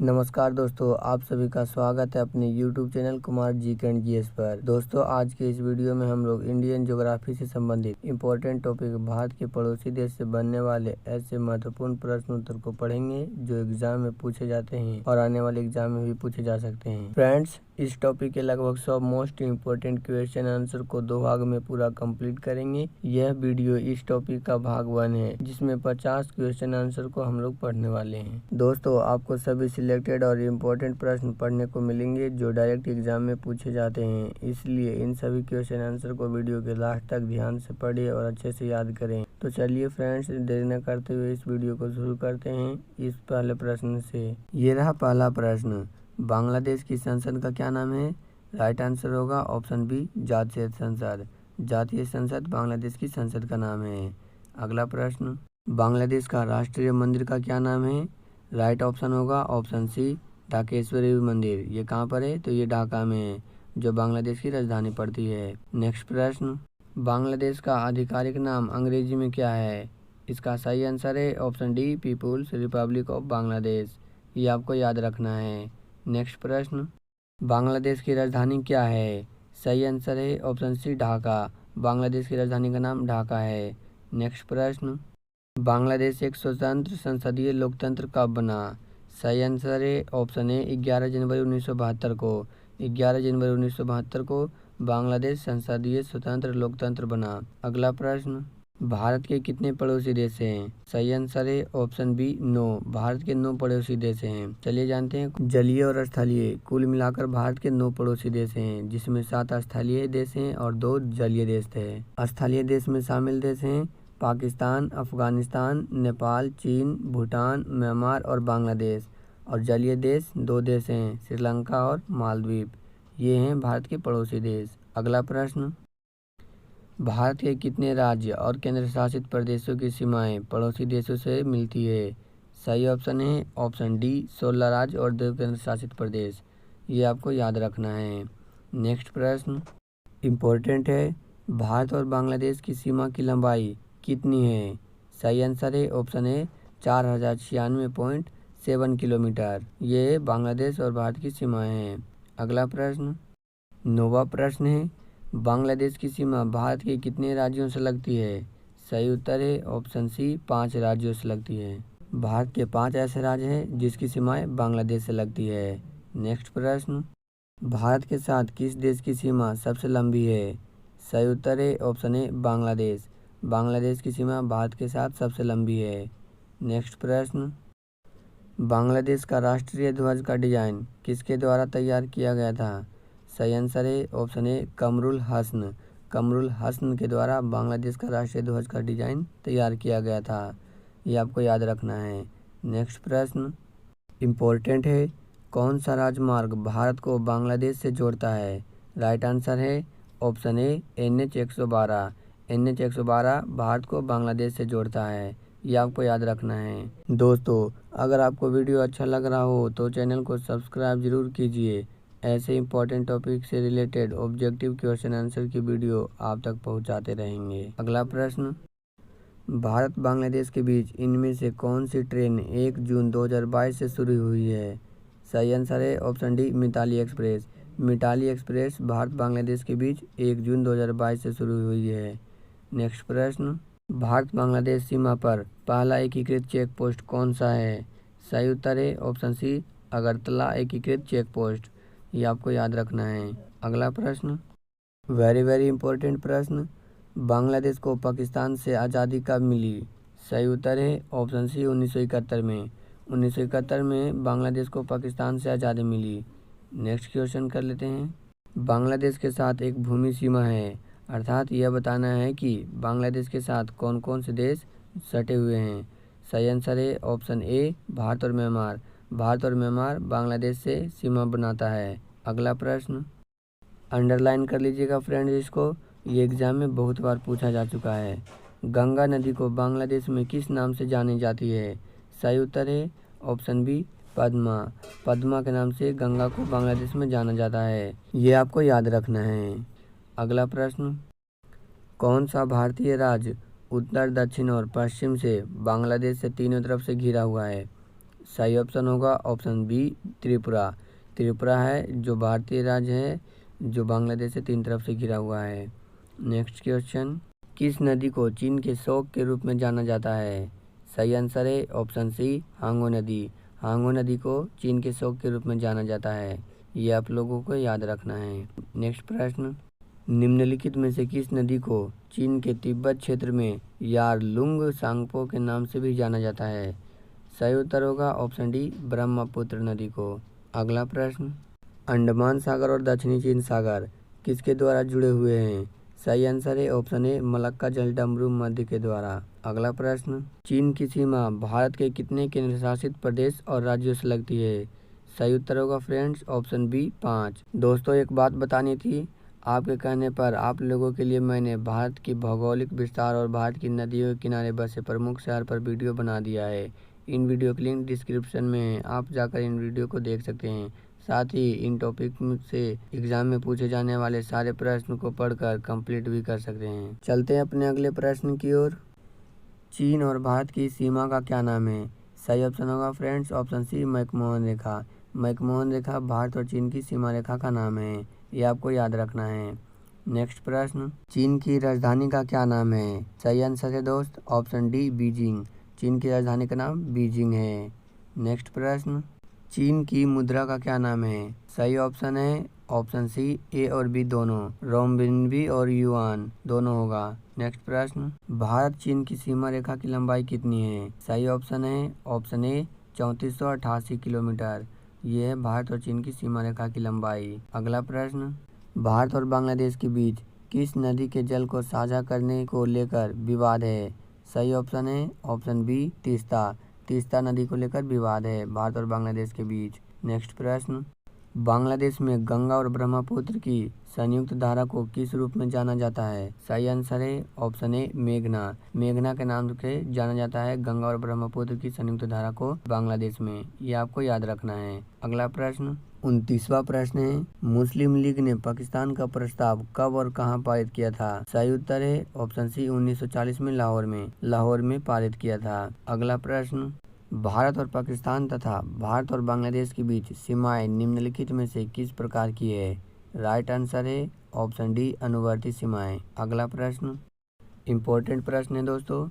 नमस्कार दोस्तों, आप सभी का स्वागत है अपने YouTube channel Kumar GK and GS पर। दोस्तों, आज के इस वीडियो में हम लोग इंडियन ज्योग्राफी से संबंधित इंपॉर्टेंट टॉपिक भारत के पड़ोसी देश से बनने वाले ऐसे महत्वपूर्ण प्रश्न उत्तर को पढ़ेंगे जो एग्जाम में पूछे जाते हैं और आने वाले एग्जाम में भी पूछे जा सकते हैं। फ्रेंड्स, इस टॉपिक के लगभग 100 मोस्ट इम्पोर्टेंट क्वेश्चन आंसर को 2 भाग में पूरा कंप्लीट करेंगे। यह वीडियो इस टॉपिक का भाग 1 है जिसमें 50 क्वेश्चन आंसर को हम लोग पढ़ने वाले हैं। दोस्तों, आपको सभी सिलेक्टेड और इम्पोर्टेंट प्रश्न पढ़ने को मिलेंगे जो डायरेक्ट एग्जाम में पूछे जाते हैं, इसलिए इन सभी क्वेश्चन आंसर को वीडियो के लास्ट तक ध्यान से पढ़िए और अच्छे से याद करें। तो चलिए फ्रेंड्स, देरी न करते हुए इस वीडियो को शुरू करते हैं इस पहले प्रश्न से। ये रहा पहला प्रश्न, बांग्लादेश की संसद का क्या नाम है? राइट आंसर होगा ऑप्शन बी, जातीय संसद। जातीय संसद बांग्लादेश की संसद का नाम है। अगला प्रश्न, बांग्लादेश का राष्ट्रीय मंदिर का क्या नाम है? राइट ऑप्शन होगा ऑप्शन सी, ढाकेश्वरी मंदिर। ये कहाँ पर है? तो ये ढाका में है, जो बांग्लादेश की राजधानी पड़ती है। नेक्स्ट प्रश्न, बांग्लादेश का आधिकारिक नाम अंग्रेजी में क्या है? इसका सही आंसर है option D, People's Republic of Bangladesh. ये आपको याद रखना है। नेक्स्ट प्रश्न, बांग्लादेश की राजधानी क्या है? सही आंसर है ऑप्शन सी, ढाका। बांग्लादेश की राजधानी का नाम ढाका है। नेक्स्ट प्रश्न, बांग्लादेश एक स्वतंत्र संसदीय लोकतंत्र कब बना? सही आंसर है ऑप्शन ए, 11 जनवरी 1972 को। 11 जनवरी 1972 को बांग्लादेश संसदीय स्वतंत्र लोकतंत्र बना। अगला प्रश्न, भारत के कितने पड़ोसी देश हैं? सही आंसर है ऑप्शन बी, 9। भारत के 9 पड़ोसी देश हैं। चलिए जानते हैं जलीय और स्थलीय। कुल मिलाकर भारत के 9 पड़ोसी देश हैं, जिसमें 7 स्थलीय देश हैं और 2 जलीय देश हैं। स्थलीय देश में शामिल देश हैं पाकिस्तान, अफगानिस्तान, नेपाल, चीन, भूटान, म्यांमार और बांग्लादेश। और जलीय देश 2 देश हैं, श्रीलंका और मालदीव। ये हैं भारत के पड़ोसी देश। अगला प्रश्न, भारत के कितने राज्य और केंद्र शासित प्रदेशों की सीमाएं पड़ोसी देशों से मिलती है? सही ऑप्शन है ऑप्शन डी, 16 राज्य और 2 केंद्र शासित प्रदेश। ये आपको याद रखना है। नेक्स्ट प्रश्न इम्पोर्टेंट है, भारत और बांग्लादेश की सीमा की लंबाई कितनी है? सही आंसर है ऑप्शन ए, 4096.7 किलोमीटर। ये बांग्लादेश और भारत की सीमाएं हैं। अगला प्रश्न 9वां प्रश्न है, बांग्लादेश की सीमा भारत के कितने राज्यों से लगती है? सही उत्तर है ऑप्शन सी, 5 राज्यों से लगती है। भारत के 5 ऐसे राज्य हैं जिसकी सीमाएं बांग्लादेश से लगती है। नेक्स्ट प्रश्न, भारत के साथ किस देश की सीमा सबसे लंबी है? सही उत्तर है ऑप्शन ए, बांग्लादेश। बांग्लादेश की सीमा भारत के साथ सबसे लंबी है। नेक्स्ट प्रश्न, बांग्लादेश का राष्ट्रीय ध्वज का डिजाइन किसके द्वारा तैयार किया गया था? सही आंसर है ऑप्शन ए, कमरुल हसन। कमरुल हसन के द्वारा बांग्लादेश का राष्ट्रीय ध्वज का डिजाइन तैयार किया गया था। ये आपको याद रखना है। नेक्स्ट प्रश्न इम्पोर्टेंट है, कौन सा राजमार्ग भारत को बांग्लादेश से जोड़ता है? राइट आंसर है option A, NH 112। NH 112 Bharat को बांग्लादेश से जोड़ता है। ये आपको याद रखना है। दोस्तों, अगर आपको वीडियो अच्छा लग रहा हो तो चैनल को सब्सक्राइब जरूर कीजिए। ऐसे इंपॉर्टेंट टॉपिक से रिलेटेड ऑब्जेक्टिव क्वेश्चन आंसर की वीडियो आप तक पहुंचाते रहेंगे। अगला प्रश्न, भारत बांग्लादेश के बीच इनमें से कौन सी ट्रेन 1 जून 2022 से शुरू हुई है? सही आंसर है option D, Mitali express. Mitali express Bharat Bangladesh के बीच 1 जून 2022 से शुरू हुई है। नेक्स्ट प्रश्न, भारत बांग्लादेश सीमा पर पहला एकीकृत चेक पोस्ट कौन सा है? सही उत्तर है ऑप्शन सी, अगरतला एकीकृत चेक पोस्ट। ये आपको याद रखना है। अगला प्रश्न वेरी इंपॉर्टेंट प्रश्न, बांग्लादेश को पाकिस्तान से आज़ादी कब मिली? सही उत्तर है ऑप्शन सी, 1971 में। 1971 में बांग्लादेश को पाकिस्तान से आज़ादी मिली। नेक्स्ट क्वेश्चन कर लेते हैं, बांग्लादेश के साथ एक भूमि सीमा है, अर्थात यह बताना है कि बांग्लादेश के साथ कौन कौन से देश सटे हुए हैं। सही आंसर है ऑप्शन ए, भारत और म्यांमार। भारत और म्यांमार बांग्लादेश से सीमा बनाता है। अगला प्रश्न अंडरलाइन कर लीजिएगा फ्रेंड्स इसको, ये एग्जाम में बहुत बार पूछा जा चुका है। गंगा नदी को बांग्लादेश में किस नाम से जानी जाती है? सही उत्तर है ऑप्शन बी, पद्मा। पद्मा के नाम से गंगा को बांग्लादेश में जाना जाता है। ये आपको याद रखना है। अगला प्रश्न, कौन सा भारतीय राज्य उत्तर, दक्षिण और पश्चिम से बांग्लादेश से तीनों तरफ से घिरा हुआ है? सही ऑप्शन होगा ऑप्शन बी त्रिपुरा। त्रिपुरा है जो भारतीय राज्य है जो बांग्लादेश से 3 तरफ से घिरा हुआ है। नेक्स्ट क्वेश्चन, किस नदी को चीन के शोक के रूप में जाना जाता है? सही आंसर है ऑप्शन सी हांगो नदी। हांगो नदी को चीन के शोक के रूप में जाना जाता है, ये आप लोगों को याद रखना है। नेक्स्ट प्रश्न, निम्नलिखित में से किस नदी को चीन के तिब्बत क्षेत्र में यारलुंग सांगपो के नाम से भी जाना जाता है? सही उत्तर होगा ऑप्शन डी ब्रह्मपुत्र नदी को। अगला प्रश्न, अंडमान सागर और दक्षिणी चीन सागर किसके द्वारा जुड़े हुए हैं? सही आंसर है ऑप्शन ए मलक्का जलडमरू मध्य के द्वारा। अगला प्रश्न, चीन की सीमा भारत के कितने केंद्र शासित प्रदेश और राज्यों से लगती है? सही उत्तर होगा फ्रेंड्स ऑप्शन बी 5। दोस्तों एक बात बतानी थी, आपके कहने पर आप लोगों के लिए मैंने भारत की भौगोलिक विस्तार और भारत की नदियों के किनारे बसे प्रमुख शहर पर वीडियो बना दिया है। इन वीडियो की लिंक डिस्क्रिप्शन में है, आप जाकर इन वीडियो को देख सकते हैं। साथ ही इन टॉपिक से एग्जाम में पूछे जाने वाले सारे प्रश्न को पढ़कर कंप्लीट भी कर सकते हैं। चलते हैं अपने अगले प्रश्न की ओर। चीन और भारत की सीमा का क्या नाम है? सही ऑप्शन होगा फ्रेंड्स ऑप्शन सी मैकमोहन रेखा। मैकमोहन रेखा भारत और चीन की सीमा रेखा का नाम है, ये आपको याद रखना है। नेक्स्ट प्रश्न, चीन की राजधानी का क्या नाम है? सही आंसर है दोस्त ऑप्शन डी बीजिंग। चीन की राजधानी का नाम बीजिंग है। नेक्स्ट प्रश्न, चीन की मुद्रा का क्या नाम है? सही ऑप्शन है ऑप्शन सी ए और बी दोनों, रोम्बिनबी और युआन दोनों होगा। नेक्स्ट प्रश्न, भारत चीन की सीमा रेखा की लंबाई कितनी है? सही ऑप्शन है ऑप्शन ए 3488 किलोमीटर, ये है भारत और चीन की सीमा रेखा की लंबाई। अगला प्रश्न, भारत और बांग्लादेश के बीच किस नदी के जल को साझा करने को लेकर विवाद है? सही ऑप्शन है ऑप्शन बी तीस्ता। तीस्ता नदी को लेकर विवाद है भारत और बांग्लादेश के बीच। नेक्स्ट प्रश्न, बांग्लादेश में गंगा और ब्रह्मपुत्र की संयुक्त धारा को किस रूप में जाना जाता है? सही आंसर है ऑप्शन ए मेघना। मेघना के नाम से जाना जाता है गंगा और ब्रह्मपुत्र की संयुक्त धारा को बांग्लादेश में, ये आपको याद रखना है। अगला प्रश्न 29वां प्रश्न है, मुस्लिम लीग ने पाकिस्तान का प्रस्ताव कब और कहां पारित किया था? सही उत्तर है ऑप्शन सी 1940 में लाहौर में पारित किया था। अगला प्रश्न, भारत और पाकिस्तान तथा भारत और बांग्लादेश के बीच सीमाएं निम्नलिखित में से किस प्रकार की है? राइट आंसर है ऑप्शन डी अनुवर्ती सीमाएं। अगला प्रश्न इम्पोर्टेंट प्रश्न है दोस्तों,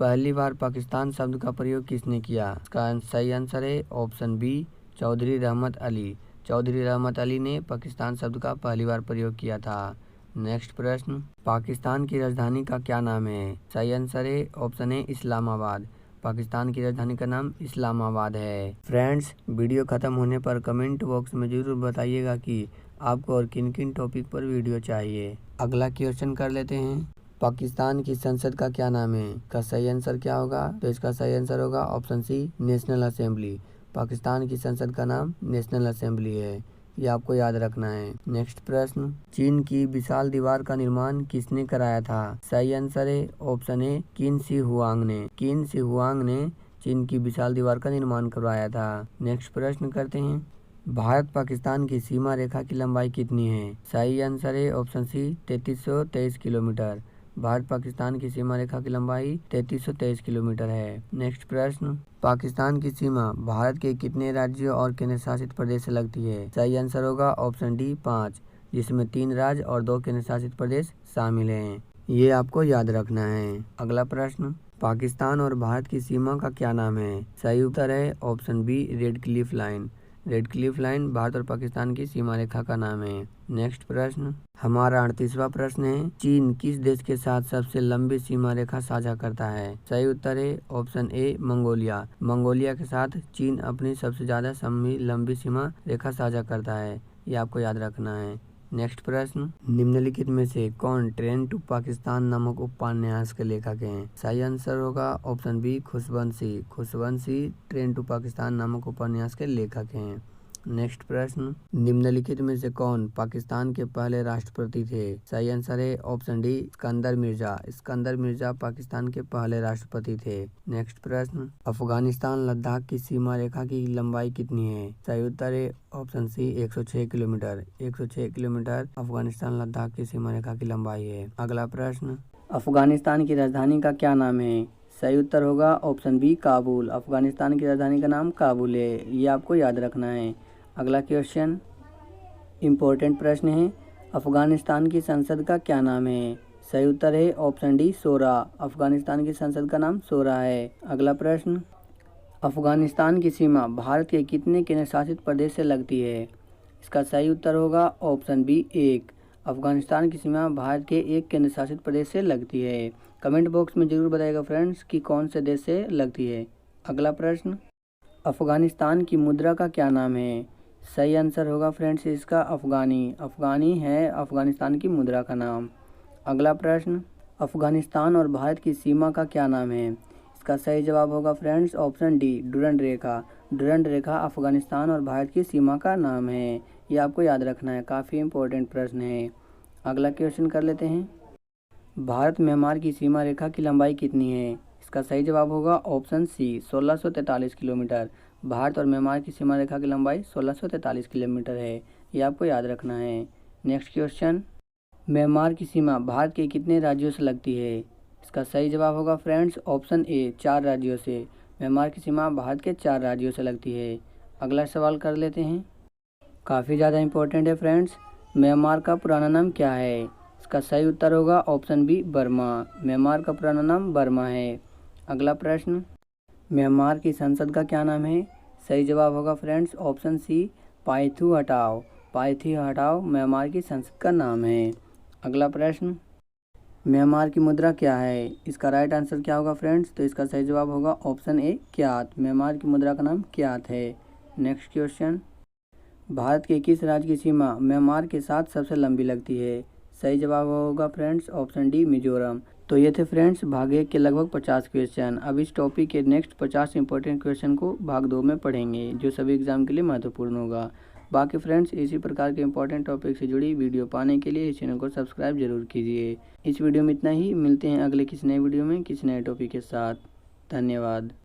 पहली बार पाकिस्तान शब्द का प्रयोग किसने किया? इसका सही आंसर है ऑप्शन बी चौधरी रहमत अली। चौधरी रहमत अली ने पाकिस्तान शब्द का पहली बार प्रयोग किया था। नेक्स्ट प्रश्न, पाकिस्तान की राजधानी का क्या नाम है? सही आंसर है ऑप्शन ए इस्लामाबाद। पाकिस्तान की राजधानी का नाम इस्लामाबाद है। फ्रेंड्स वीडियो खत्म होने पर कमेंट बॉक्स में जरूर बताइएगा कि आपको और किन किन टॉपिक पर वीडियो चाहिए। अगला क्वेश्चन कर लेते हैं, पाकिस्तान की संसद का क्या नाम है? का सही आंसर क्या होगा? तो इसका सही आंसर होगा option C national assembly. Pakistan की संसद का नाम नेशनल असेंबली है, ये आपको याद रखना है। नेक्स्ट प्रश्न, चीन की विशाल दीवार का निर्माण किसने कराया था? सही आंसर है ऑप्शन ए किन शी हुआंग ने। किन शी हुआंग ने चीन की विशाल दीवार का निर्माण करवाया था। नेक्स्ट प्रश्न करते हैं, भारत पाकिस्तान की सीमा रेखा की लंबाई कितनी है? सही आंसर है option C 3323 kilometre. Bharat Pakistan की सीमा रेखा की लंबाई 3323 किलोमीटर है। नेक्स्ट प्रश्न, पाकिस्तान की सीमा भारत के कितने राज्यों और केंद्र शासित प्रदेश से लगती है? सही आंसर होगा ऑप्शन डी 5, जिसमें 3 राज्य और 2 केंद्र शासित प्रदेश शामिल हैं, ये आपको याद रखना है। अगला प्रश्न, पाकिस्तान और भारत की सीमा का क्या नाम है? सही उत्तर है option B Radcliffe line. Radcliffe line Bharat और पाकिस्तान की सीमा रेखा का नाम है। नेक्स्ट प्रश्न, हमारा 38वां प्रश्न है, चीन किस देश के साथ सबसे लंबी सीमा रेखा साझा करता है? सही उत्तर है ऑप्शन ए मंगोलिया। मंगोलिया के साथ चीन अपनी सबसे ज्यादा लंबी सीमा रेखा साझा करता है, ये आपको याद रखना है। नेक्स्ट प्रश्न, निम्नलिखित में से कौन ट्रेन टू पाकिस्तान नामक उपन्यास के लेखक हैं? सही आंसर होगा ऑप्शन बी खुशवंशी। खुशवंशी ट्रेन टू पाकिस्तान नामक उपन्यास के लेखक हैं। नेक्स्ट प्रश्न, निम्नलिखित में से कौन पाकिस्तान के पहले राष्ट्रपति थे? सही आंसर है ऑप्शन डी सिकंदर मिर्जा। सिकंदर मिर्जा पाकिस्तान के पहले राष्ट्रपति थे। नेक्स्ट प्रश्न, अफगानिस्तान लद्दाख की सीमा रेखा की लंबाई कितनी है? सही उत्तर है option C 106 kilometre. 106 kilometre Afghanistan Ladakh की सीमा रेखा की लंबाई है। अगला प्रश्न, अफगानिस्तान की राजधानी का क्या नाम है? सही उत्तर होगा ऑप्शन बी काबुल। अफगानिस्तान की राजधानी का नाम काबुल है, ये आपको याद रखना है। अगला क्वेश्चन इम्पोर्टेंट प्रश्न है, अफगानिस्तान की संसद का क्या नाम है? सही उत्तर है ऑप्शन डी शोरा। अफगानिस्तान की संसद का नाम शोरा है। अगला प्रश्न, अफगानिस्तान की सीमा भारत के कितने केंद्र शासित प्रदेश से लगती है? इसका सही उत्तर होगा ऑप्शन बी 1। अफगानिस्तान की सीमा भारत के एक केंद्र शासित प्रदेश से लगती है। कमेंट बॉक्स में जरूर बताइएगा फ्रेंड्स कि कौन से देश से लगती है। अगला प्रश्न, अफगानिस्तान की मुद्रा का क्या नाम है? सही आंसर होगा फ्रेंड्स इसका अफगानी। अफगानी है अफगानिस्तान की मुद्रा का नाम। अगला प्रश्न, अफगानिस्तान और भारत की सीमा का क्या नाम है? इसका सही जवाब होगा फ्रेंड्स ऑप्शन डी डुरंड रेखा। डुरंड रेखा अफगानिस्तान और भारत की सीमा का नाम है, ये आपको याद रखना है, काफ़ी इंपॉर्टेंट प्रश्न है। अगला क्वेश्चन कर लेते हैं, भारत म्यांमार की सीमा रेखा की लंबाई कितनी है? इसका सही जवाब होगा ऑप्शन सी 1643 किलोमीटर। भारत और म्यांमार की सीमा रेखा की लंबाई 1643 किलोमीटर है, ये आपको याद रखना है। नेक्स्ट क्वेश्चन, म्यांमार की सीमा भारत के कितने राज्यों से लगती है? इसका सही जवाब होगा फ्रेंड्स ऑप्शन ए 4 राज्यों से। म्यांमार की सीमा भारत के 4 राज्यों से लगती है। अगला सवाल कर लेते हैं, काफ़ी ज़्यादा इंपॉर्टेंट है फ्रेंड्स, म्यांमार का पुराना नाम क्या है? इसका सही उत्तर होगा ऑप्शन बी बर्मा। म्यांमार का पुराना नाम बर्मा है। अगला प्रश्न, म्यांमार की संसद का क्या नाम है? सही जवाब होगा फ्रेंड्स ऑप्शन सी पायथू हटाओ। पायथू हटाओ म्यांमार की संसद का नाम है। अगला प्रश्न, म्यांमार की मुद्रा क्या है? इसका राइट आंसर क्या होगा फ्रेंड्स? तो इसका सही जवाब होगा ऑप्शन ए क्यात। म्यांमार की मुद्रा का नाम क्यात है। नेक्स्ट क्वेश्चन, भारत के किस राज्य की सीमा म्यांमार के साथ सबसे लंबी लगती है? सही जवाब होगा फ्रेंड्स ऑप्शन डी मिजोरम। तो ये थे फ्रेंड्स भाग 1 के लगभग 50 क्वेश्चन। अब इस टॉपिक के नेक्स्ट 50 इंपॉर्टेंट क्वेश्चन को भाग 2 में पढ़ेंगे, जो सभी एग्जाम के लिए महत्वपूर्ण होगा। बाकी फ्रेंड्स इसी प्रकार के इंपॉर्टेंट टॉपिक से जुड़ी वीडियो पाने के लिए इस चैनल को सब्सक्राइब जरूर कीजिए। इस वीडियो में इतना ही, मिलते हैं अगले किसी नए वीडियो में किसी नए टॉपिक के साथ। धन्यवाद।